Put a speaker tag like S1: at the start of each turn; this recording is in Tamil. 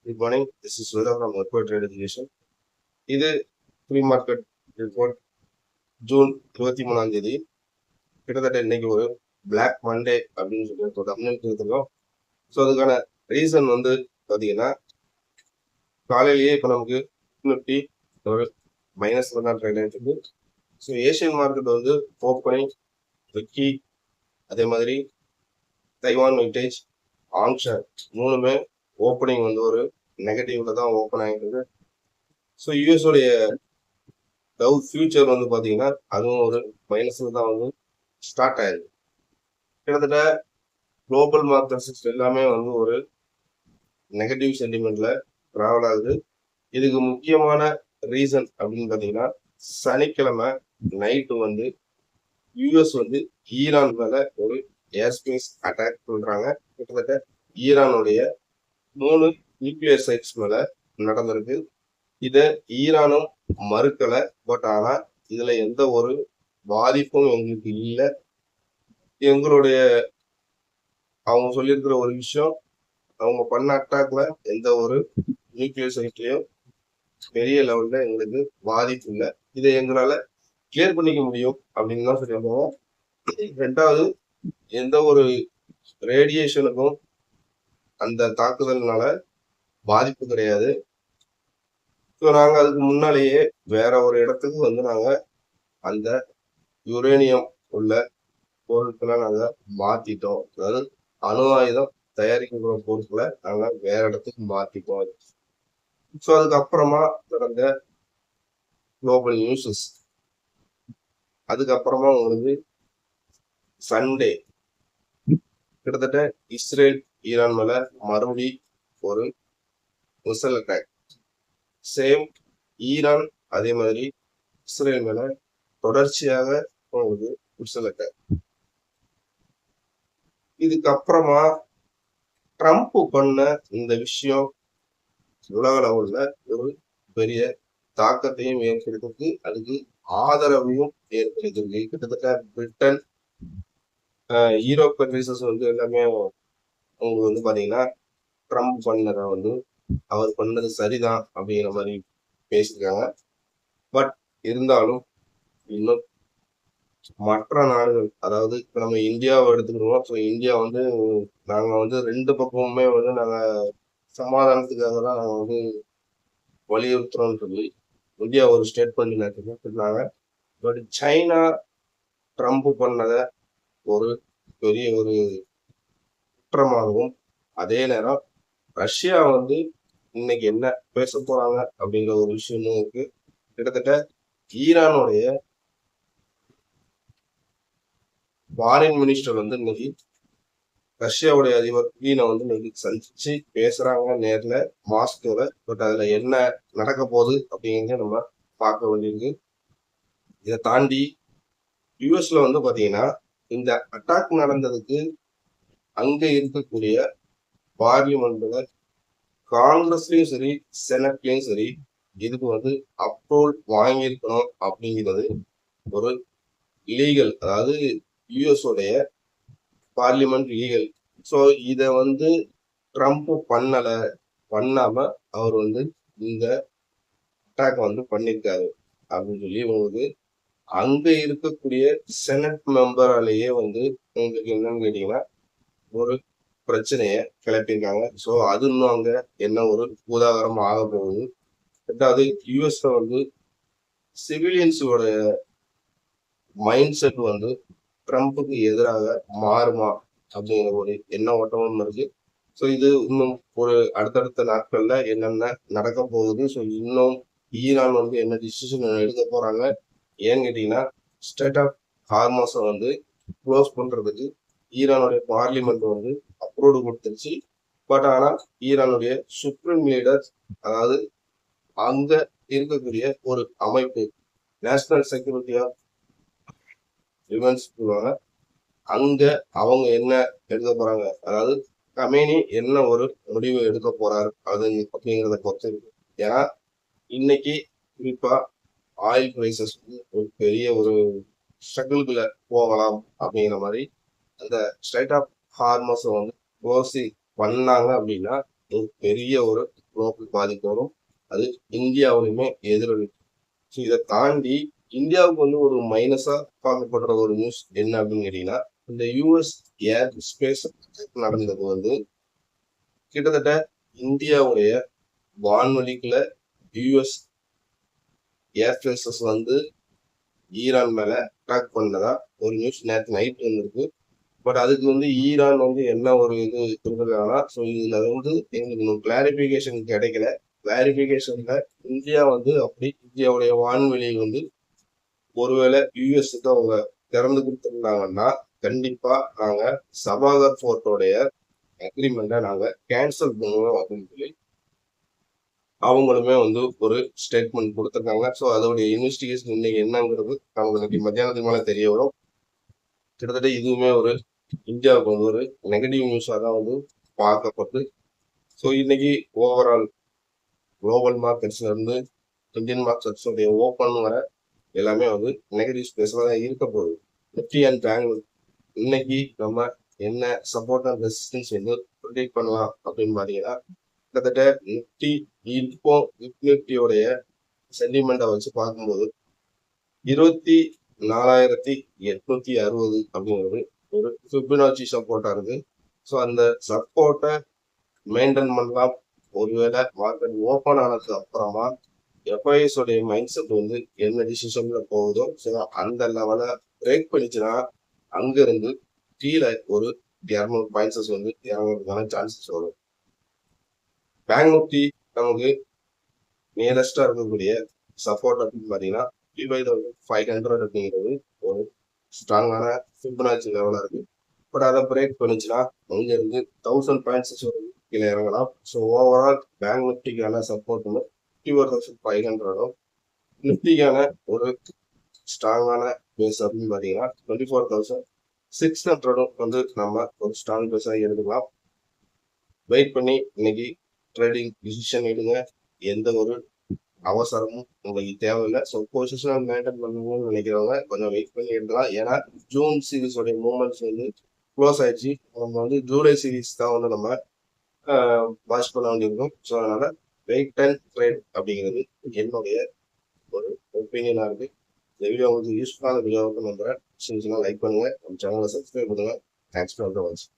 S1: Good morning. This is Sudha from Earthquake Trade Education. இது ப்ரீ மார்க்கெட் ரிப்போர்ட் ஜூன் 23 கிட்டத்தட்ட இன்னைக்கு ஒரு பிளாக் மண்டே அப்படின்னு சொல்லி ஒரு தமிழ் இருக்கோம். ஸோ அதுக்கான ரீசன் பார்த்தீங்கன்னா காலையிலேயே இப்போ நமக்கு நிஃப்டி ஒரு மைனஸ் தான் ட்ரேட் ஆகிட்டு இருக்கு. So Asian market opening Vicky அதே மாதிரி தைவான் வெயிட்டேஜ் ஆங்ஷர் மூணுமே ஓப்பனிங் ஒரு நெகட்டிவ்ல தான் ஓப்பன் ஆகிட்டு இருக்கு. ஸோ யூஎஸோடைய டவ் ஃபியூச்சர் பார்த்தீங்கன்னா அதுவும் ஒரு மைனஸ்ல தான் ஸ்டார்ட் ஆயிருக்கு. கிட்டத்தட்ட குளோபல் மார்க்கெட்ஸ் எல்லாமே ஒரு நெகட்டிவ் சென்டிமெண்ட்ல டிராவல் ஆகுது. இதுக்கு முக்கியமான ரீசன் அப்படின்னு பார்த்தீங்கன்னா சனிக்கிழமை நைட்டு யூஎஸ் ஈரான் மேல ஒரு ஏர்ஸ்பேஸ் அட்டாக் பண்றாங்க. கிட்டத்தட்ட ஈரானுடைய 3 நியூக்ளியர் சைட்ஸ் மேல நடந்திருக்கு. இத ஈரானும் மறுக்கல. பட் ஆனா இதுல எந்த ஒரு பாதிப்பும் எங்களுக்கு இல்லை. எங்களுடைய அவங்க சொல்லியிருக்கிற ஒரு விஷயம், அவங்க பண்ண அட்டாக்ல எந்த ஒரு நியூக்ளியர் சைட்லயும் பெரிய லெவல்ல எங்களுக்கு பாதிப்பு இல்லை. இதை எங்களால கிளியர் பண்ணிக்க முடியும் அப்படின்னு தான் சொல்லியிருந்தோம். ரெண்டாவது, எந்த ஒரு ரேடியேஷனுக்கும் அந்த தாக்குதல்னால பாதிப்பு கிடையாது. ஸோ நாங்கள் அதுக்கு முன்னாலேயே வேற ஒரு இடத்துக்கு நாங்கள் அந்த யுரேனியம் உள்ள பொருட்களை நாங்கள் மாற்றிட்டோம். அதாவது அணு ஆயுதம் தயாரிக்கிற பொருட்களை நாங்கள் வேற இடத்துக்கு மாற்றிட்டோம். ஸோ அதுக்கப்புறமா நடந்த குளோபல் நியூஸஸ், அதுக்கப்புறமா சண்டே கிட்டத்தட்ட இஸ்ரேல் ஈரான் மேல மறுபடி ஒரு மிசைல் அட்டாக். சேம் ஈரான் அதே மாதிரி இஸ்ரேல் மேல தொடர்ச்சியாக மிசைல் அட்டாக். இதுக்கப்புறமா ட்ரம்ப் பண்ண இந்த விஷயம் உலக லெவல்ல ஒரு பெரிய தாக்கத்தையும் ஏற்படுத்திருக்கு, அதுக்கு ஆதரவையும் ஏற்படுத்திருக்கு. கிட்டத்தட்ட பிரிட்டன், யூரோப் கண்ட்ரிஸஸ் எல்லாமே அவங்க பாத்தீங்கன்னா ட்ரம்ப் பண்ணதை அவர் பண்ணது சரிதான் அப்படிங்கிற மாதிரி பேசியிருக்காங்க. பட் இருந்தாலும் இன்னும் மற்ற நாடுகள், அதாவது இப்ப நம்ம இந்தியாவை எடுத்துக்கிறோம். ஸோ இந்தியா நாங்க ரெண்டு பக்கமுமே நாங்க சமாதானத்துக்காக தான் நாங்க வலியுறுத்துறோம்னு சொல்லி இந்தியா ஒரு ஸ்டேட்மெண்ட் சொன்னாங்க. பட் சைனா ட்ரம்ப் பண்ணத ஒரு பெரிய ஒரு குற்றமாகவும், அதே நேரம் ரஷ்யா இன்னைக்கு என்ன பேச போறாங்க அப்படிங்கிற ஒரு விஷயமும் இருக்கு. கிட்டத்தட்ட ஈரானுடைய ஃபாரின் மினிஸ்டர் இன்னைக்கு ரஷ்யாவுடைய அதிபர் புடினை இன்னைக்கு சந்திச்சு பேசுறாங்க நேர்ல மாஸ்கோல. பட் அதுல என்ன நடக்க போகுது அப்படிங்கிறத நம்ம பார்க்க வேண்டியிருக்கு. இதை தாண்டி யூஎஸ்ல பாத்தீங்கன்னா இந்த அட்டாக் நடந்ததுக்கு அங்க இருக்கக்கூடிய பார்லிமெண்ட்ல காங்கிரஸ்லயும் சரி செனட்லயும் சரி இதுக்கு அப்ரூவல் வாங்கியிருக்கணும் அப்படிங்கிறது ஒரு லீகல், அதாவது யூஎஸ் உடைய பார்லிமெண்ட் லீகல். ஸோ இதை ட்ரம்ப் பண்ணாம அவர் இந்த அட்டாக் பண்ணிருக்காரு அப்படின்னு சொல்லி அங்க இருக்கக்கூடிய செனட் மெம்பராலேயே உங்களுக்கு என்னன்னு கேட்டீங்கன்னா ஒரு பிரச்சனைய கிளப்பியிருக்காங்க. ஸோ அது இன்னும் அங்க என்ன ஒரு உதாரணம் ஆக போகுது. ரெண்டாவது, யூஎஸ்ல சிவிலியன்ஸோட மைண்ட் செட் ட்ரம்ப்புக்கு எதிராக மாறுமா அப்படிங்கிற ஒரு எண்ண ஓட்டமும் இருக்கு. ஸோ இது இன்னும் ஒரு அடுத்தடுத்த நாட்கள்ல என்னென்ன நடக்க போகுது. ஸோ இன்னும் ஈரான் என்ன டிசிஷன் எடுக்க போறாங்க ஏன்னு கேட்டீங்கன்னா, ஸ்டேட் ஆஃப் ஹார்மோஸை க்ளோஸ் பண்றதுக்கு ஈரானுடைய பார்லிமெண்ட் அப்ரூவ்டு கொடுத்துருச்சு. பட் ஆனா ஈரானுடைய சுப்ரீம் லீடர், அதாவது அங்க இருக்கக்கூடிய ஒரு அமைப்பு நேஷனல் செக்யூரிட்டி ஆஃப் டிஃபென்ஸ் சொல்லுவாங்க, அங்க அவங்க என்ன எடுக்க போறாங்க, அதாவது கமேனி என்ன ஒரு முடிவு எடுக்க போறாரு அது அப்படிங்கிறத பொறுத்து இருக்கு. ஏன்னா இன்னைக்கு குறிப்பா ஆயில் பிரைசஸ் ஒரு பெரிய ஒரு ஸ்ட்ரகிள்குள்ள போகலாம் அப்படிங்கிற மாதிரி அந்த ஸ்ட்ரைட் ஆஃப் ஹார்மோஸை க்ளோசிங் பண்ணாங்க அப்படின்னா ஒரு பெரிய ஒரு குளோபல் பாதிப்பு வரும். அது இந்தியாவிலுமே எதிரொலிக்கும். ஸோ இதை தாண்டி இந்தியாவுக்கு வந்து ஒரு மைனஸா பார்க்கப்படுற ஒரு நியூஸ் என்ன அப்படின்னு கேட்டீங்கன்னா, இந்த யூஎஸ் ஏர் ஸ்பேஸ் நடந்தது வந்து கிட்டத்தட்ட இந்தியாவுடைய வான்வெளிக்குள்ள யூஎஸ் ஏர்ஃபேஸஸ் வந்து ஈரான் மேல அட்டாக் பண்ணதா ஒரு நியூஸ் நேற்று நைட் வந்திருக்கு. பட் அதுக்கு வந்து ஈரான் வந்து என்ன ஒரு இது கொடுத்துருக்காங்கன்னா, ஸோ இதுல வந்து எங்களுக்கு இன்னும் கிளாரிபிகேஷன் கிடைக்கல. கிளாரிபிகேஷன்ல இந்தியா வந்து அப்படி இந்தியாவுடைய வான்வெளி வந்து ஒருவேளை யூஎஸ்க்கு அவங்க திறந்து கொடுத்துருந்தாங்கன்னா கண்டிப்பா நாங்க சபாகர் போர்ட்டோடைய அக்ரிமெண்ட்டை நாங்க கேன்சல் பண்ணுவோம் அப்படின்னு சொல்லி அவங்களுமே வந்து ஒரு ஸ்டேட்மெண்ட் கொடுத்துருக்காங்க. ஸோ அதோடைய இன்வெஸ்டிகேஷன் இன்னைக்கு என்னங்கிறது நமக்கு இன்னைக்கு மத்தியானத்துக்கு மேலே தெரிய வரும். கிட்டத்தட்ட இதுவுமே ஒரு இந்தியாவுக்கு வந்து ஒரு நெகட்டிவ் நியூஸாக தான் வந்து பார்க்கப்பட்டு, ஸோ இன்னைக்கு ஓவரால் குளோபல் மார்க்கெட்ஸ்ல இருந்து இந்தியன் மார்க்கெட்ஸோடைய ஓப்பன் வர எல்லாமே வந்து நெகட்டிவ் ஸ்பேஸ்ல தான் இருக்க போகுது. நிஃப்டி அண்ட் பேங்க் இன்னைக்கு நம்ம என்ன சப்போர்ட் அண்ட் ரெசிஸ்டன்ஸ் வந்து ப்ரிடிக்ட் பண்ணலாம் அப்படின்னு பார்த்தீங்கன்னா, கிட்டத்தட்ட நிஃப்டி இப்போ நிஃப்டியோடைய சென்டிமெண்ட்டை வச்சு பார்க்கும்போது 24,860 அப்படிங்கிறது ஒரு ஃபிபனாச்சி சப்போர்ட்டா இருக்கு. ஸோ அந்த சப்போர்ட்டை மெயின்டைன் பண்ணலாம். ஒருவேளை மார்க்கெட் ஓப்பன் ஆனதுக்கு அப்புறமா எஃப்ஐஎஸ் உடைய மைண்ட் செட் வந்து என்ன டிசிஷன்ல போகுதோ, ஸோ அந்த லெவலை பிரேக் பண்ணிச்சுன்னா அங்கிருந்து கீழே ஒரு 200 பாயிண்ட்ஸஸ் வந்து இறங்குறதுக்கான சான்சஸ் வரும். பேங்க் நிஃப்டி நமக்கு நியரஸ்டா இருக்கக்கூடிய சப்போர்ட் அப்படின்னு பார்த்தீங்கன்னா 500 அப்படிங்கிறது ஒரு ஸ்ட்ராங்கான ஃபிபனாச்சி லெவலா இருக்கு. பட் அதை பிரேக் பண்ணிச்சுன்னா அங்க இருந்து 1000 பாயிண்ட்ஸ் கீழே இறங்கலாம். ஸோ ஓவரால் பேங்க் நிஃப்டிக்கான சப்போர்ட் 54,500 நிஃப்டிக்கான ஒரு ஸ்ட்ராங்கான பேஸ் அப்படின்னு பார்த்தீங்கன்னா 24,600 வந்து நம்ம ஒரு ஸ்ட்ராங் பேஸாக எடுத்துக்கலாம். வெயிட் பண்ணி இன்னைக்கு ட்ரேடிங் டிசிஷன் எடுங்க. எந்த ஒரு அவசரமும் உங்களுக்கு தேவையில்லை. ஸோ பொசிஷன் மெயின்டைன் பண்ணணும்னு நினைக்கிறவங்க கொஞ்சம் வெயிட் பண்ணி எடுக்கலாம். ஏன்னா ஜூன் சீரீஸோடைய மூமெண்ட்ஸ் வந்து க்ளோஸ் ஆயிடுச்சு. நம்ம வந்து ஜூலை சீரீஸ் தான் வந்து நம்ம வாட்ச் பண்ண வேண்டியிருக்கும். ஸோ அதனால வெயிட் அண்ட் ட்ரேட் அப்படிங்கிறது என்னுடைய ஒரு ஒப்பீனியனாக இருக்கு. இந்த வீடியோ உங்களுக்கு யூஸ்ஃபுல்லான வீடியோவுக்கு நம்புறேன். லைக் பண்ணுங்க, நம்ம சேனலை சப்ஸ்கிரைப் பண்ணுங்க. தேங்க்ஸ் ஃபார் வாட்சிங்.